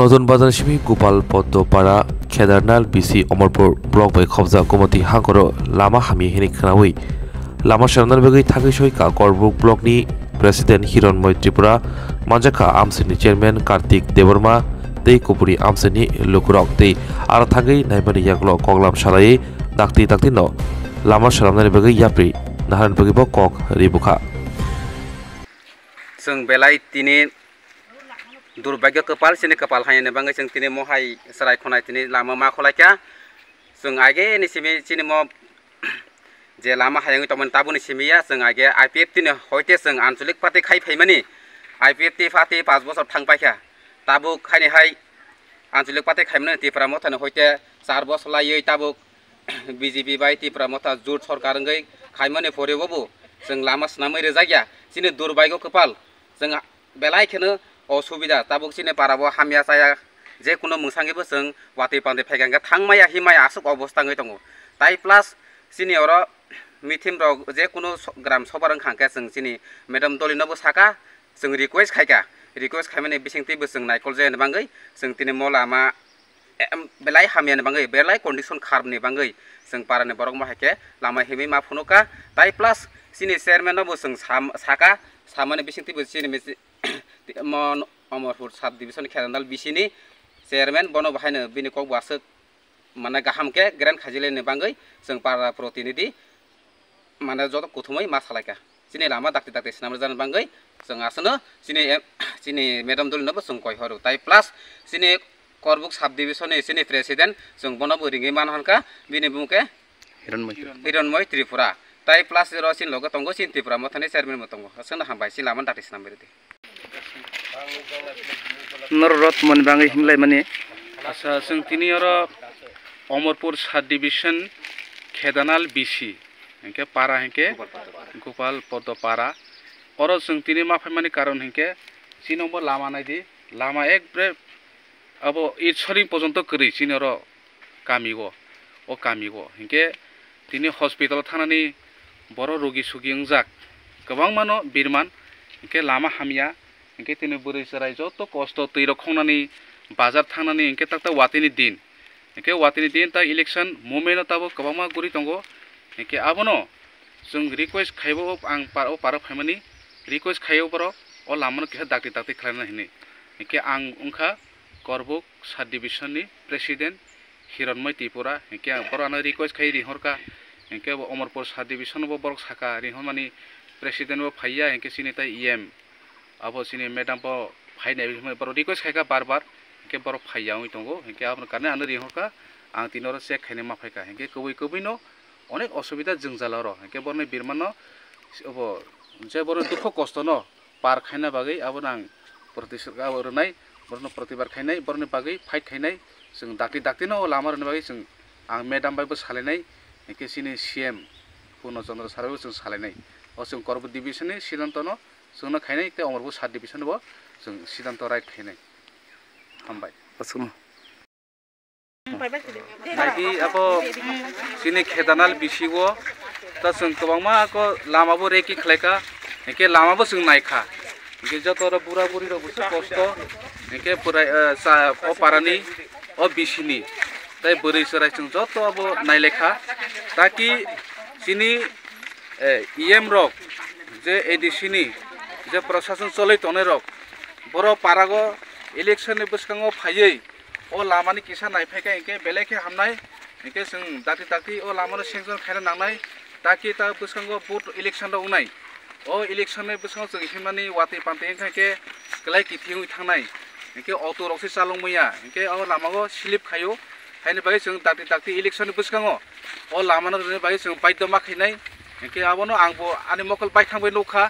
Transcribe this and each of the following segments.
নতুন বাজার সিমি গোপাল পদ্মপাড়া কেদারনাল বিসি অমরপুর ব্লক bai খবজা কমিটি হাঙ্কর লামা হামি হেনি খানাওই লামা সারানার বেগৈ থাকি সইকা করবুক ব্লকনি প্রেসিডেন্ট হিরণময় ত্রিপুরা মানজাখা আমসিনি chairman Kartik Debbarma tei kupuri amsani lukurok tei ar thagai naimani yaklo koglam salai dakti no lama salamnani bagai yapri nahan bagi bo kok ribukha जों बेलाय तिनि दुर्भाग्य कपाल सिनि कपाल हायने बाङै जों तिनि महाय सराय खनाय तिनि लामा मा खलायका जों आगे नि सिमि सिनि म जे लामा हायङै तमन ताबुनि सिमिया जों आगे आईपीएफ तिनि हयते जों आन्चलिक पार्टी खाय फैमानि आईपीएफ ति पार्टी 5 बছর थांबायखा ताबु खायनि हाय आन्चलिक पार्टी खायमनो तिफ्रा मथानो हयते 4 बছর लायै ताबु बीजेपी बाय तिफ्रा मथा जुट सरकारङै खायमने फरेबो जों लामा सनामै रोजागिया सिनि दुर्भाग्य कपाल जों बेलायखौनो असुबिदा ताबुक सिने पाराबो हामिया जाया जे कुनो मुसांगेबो जों वाति पान्दे फैगांगा थांमाया हिमाया आसुक अबस्थाङै दङ ताइ प्लास सिनि अर मिथिम र जे कुनो ग्राम सभारं खांका जों सिनि मेडम दलिनबो साका जों रिक्वेस्ट खायमाने बिसिंतिबो जों नायकल जायन बाङै जों तिनि मलामा बेलाय हामियान बाङै बेलाय कन्डिसन खारबनि बाङै जों पाराने बरक माहाके लामा हिमै मा फुनुका ताइ प्लास सिनि चेयरमेनबो जों साका सामाने बिसिंतिबो सिनि मन अमरपुर साब डिविजन केदारनाल बिसिनि चेयरमेन बनो बाहायनो बिनि कक वासक माने गाहामके ग्रेन्ड खाजिलेनि बाङै जों पारा प्रतिनिधि माने जत कुथुमै मा सालायका सिनि लामा दाक्ति सिनाम जान बाङै जों आसनो सिनि मेडम दलिनबो जों कयहरु ताइ प्लास सिनि करबुक साब डिविजननि सिनि प्रेसिडेन्ट जों बनबो रिङै मानहनका बिनि बुंके हिरणमय त्रिपुरा ताइ प्लास रसिन लगे तंगो सिन त्रिपुरा मथाने चेयरमेन मथंगो हसन हामबाय सि लामान दाक्ति सिनाम बेरदि नररत मन बाङै हिमलाय माने आसा जों तिनि अर अमरपुर साब डिविजन केदारनाल बिसि हेंके पारा हेंके गोपाल पद्मपारा और जों तिनि मा फायमानि कारण हेंके सिनंबो लामा नायदि लामा एकब्रे अब इच्छरी पर्यन्त करै सिनर गामिगो ओ गामिगो हेंके तिनि हस्पिटाल थानानै बर' रोगी सुगी जाक गोबां मानो बिरमान हेंके लामा हामिया हेंके तिनि बुरै सराय जत कष्ट तैर खंनानै बाजार थांनानै हेंके ताकता वातिनि दिन ता इलेक्शन मुभमेन्ट ताबो गोबां मा गुरि दंगो हेंके आबनो जों रिक्वेस्ट खायबो आं पारो फायमानि रिक्वेस्ट खायो बर' ओ लामानो के दाक्ति खालायना हिने हेंके आं उनखा करबुक साब डिविजननि प्रेसिडेन्ट हिरणमय त्रिपुरा हेंके बर'नो रिक्वेस्ट खायो रिहरका हेंके अमरपुर साब डिविजनबो बरक साका रिहरमानि प्रेसिडेन्टबो फाइया हेंके सिनिता ईएम अब सिनि मेडमबो फाइनाय बर रिक्वेस्ट खायका बार हेंके बर फाइयावै दंगो हेंके आबनो कारने आनो रिहरका आं तिनर चेक खायने मा फायका हेंके कबैनो अनेक असुबिदा जों जाला र हेंके बरने बिरमानो अब जे बर दुख कष्ट न पार खायना बागै आबनो आं प्रतिशोध रनाय बरनो प्रतिबार खायनाय बरनो बागै फाइट खायनाय जों दाक्ति न लामा रनो बागै जों आं मेडम बायबो सालायनाय हेंके सिनि सीएम पूर्ण चन्द्र साराबो जों सालायनाय ओ जों करबुक डिविजननि सिद्धान्त न जोंनो खायनाय ते अमरपुर साब डिविजनबो जों सिद्धान्त राइट खायनाय हामबाय असम नायदि अब सिनि केदारनाल बिसिगो ता जों गोबां मा को लामाबो रेकि खालायका हेंके लामाबो जों नायखा हेंके जतर बुरा बुरि र बुसु कष्ट हेंके पुराय ओ पारानि ओ बिसिनि ताइ बोरै सराय जों जत अब नायलेखा ताकि सिनि ईएम रक जे एडिसिनि जे प्रशासन चलै तने रक बर' पारागो इलेक्शन बसकाङो फायै ओ लामानि किसा नायफायका हेंके बेलेखे हामनाय हेंके जों दाक्ति ओ लामानो सेंसन खायना नांनाय ताकि ता बसकाङो भोट इलेक्शन र उनाय ओ इलेक्शन बसकाङो जों हिमानि वाति पान्ते हेंके गलाय किथिङै थांनाय हेंके अटो रक्सि चालं मैया हेंके ओ लामागो स्लिप खायो हायने बागै जों दाक्ति इलेक्शन बसकाङो ओ लामानो रने बागै जों बायद मा खायनाय हेंके आबनो आंबो आनि मकल बायखांबाय नखा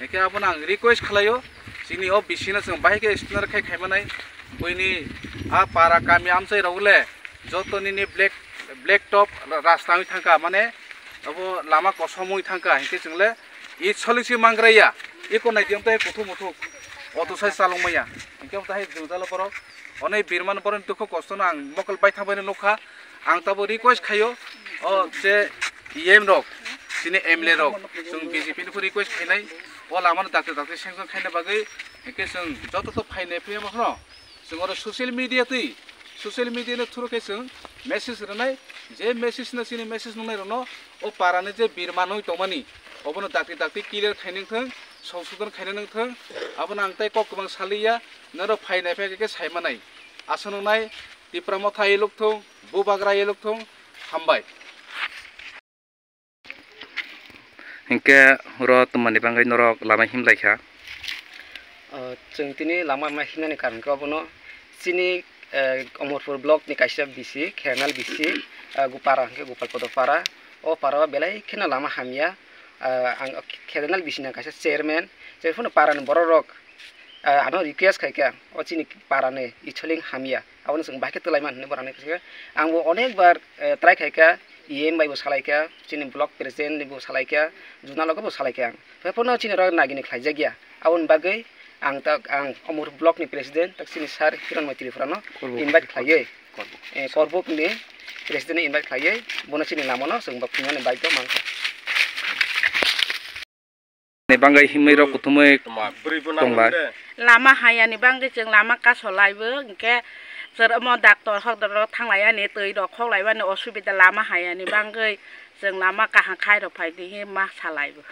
हेंके आबनो आं रिक्वेस्ट खालायो सिनि ओ बिसिना जों बायके स्टेनर खायमानाय बयनि आ पारा गामि आमसै रावले जतनिनि ब्लेक टप रास्ताङै थांका माने अब लामा कसमै थांका हेंके जोंले इ सलिसि मांग्राया इको नायदिम ताय कुथु मुथु अटो साइ चालंमैया हेंके ताय जोंजाला बर अनै बिरमान बर दुख कष्ट न आं मकल बायथांबाय नखा आं ताबो रिक्वेस्ट खायो ओ जे ईएम रक सिनि एमएलए रक जों बीजेपी नि रिक्वेस्ट खायनाय ओ लामानो दाक्ति सेंसन खायना बागै हेंके जों जत फाइनाय फैया मखनो जों आरो ससियेल मिडियानि थ्रु के जों मेसेज रनाय जे मेसेज ना सिनि मेसेज नंनाय रनो ओ पाराने जे बिरमानय तमानि अबनो दाक्ति क्लियर खाइनों थों संशोधन खाइनों थों अबनो आंताय कक गोबां सालिया नरो फाइनाय के सायमानाय आसननाय तिप्रामथा एलुक थों बुबाग्रा एलुक थों हामबाय इनके रत माने बांगाय नरक लामा हिमलायखा जों दिनै लामा हिमनायनि कारनखौ अबनो सिनि अमरपुर ब्लक नि काइसा बिसि खेरनाल बिसि गुपारा के गोपाल पदपारा ओ पारा बेलाय खेना लामा हामिया आं खेरनाल बिसिना काइसा चेयरमैन जेफोन पारानि बर रक आनो रिक्वेस्ट खायका ओ चिनि पाराने इचलिं हामिया आवन जों बाके तलायमान होननो बराने खायका आंबो अनेक बार ट्राय खायका ईएम बायबो सालायका चिनि ब्लक प्रेसिडेंट निबो सालायका जुनालगबो सालायका आं बेफोरनो चिनि र नागिनि खायजा गया आवन बागै आं अमर ब्लक नि प्रेसिडेंट तक सार हिरन मैत्रीफ्रानो इनभाइट खायो करबुक नि प्रेसिडेंट इनभाइट खायो बनचिनि लामानो जों बाफिनानै बाइक मांखा ने बांगाय हिमैरो कुथुमै दंबा लामा हायानि बांगै जों लामा कासलायबो इनके सोर म डाक्टर हदर थांलाया ने तै द खलायबानो असुबिदा लामा हायानि बांगै जों लामा काहा खायरो फायदि मा सालायबो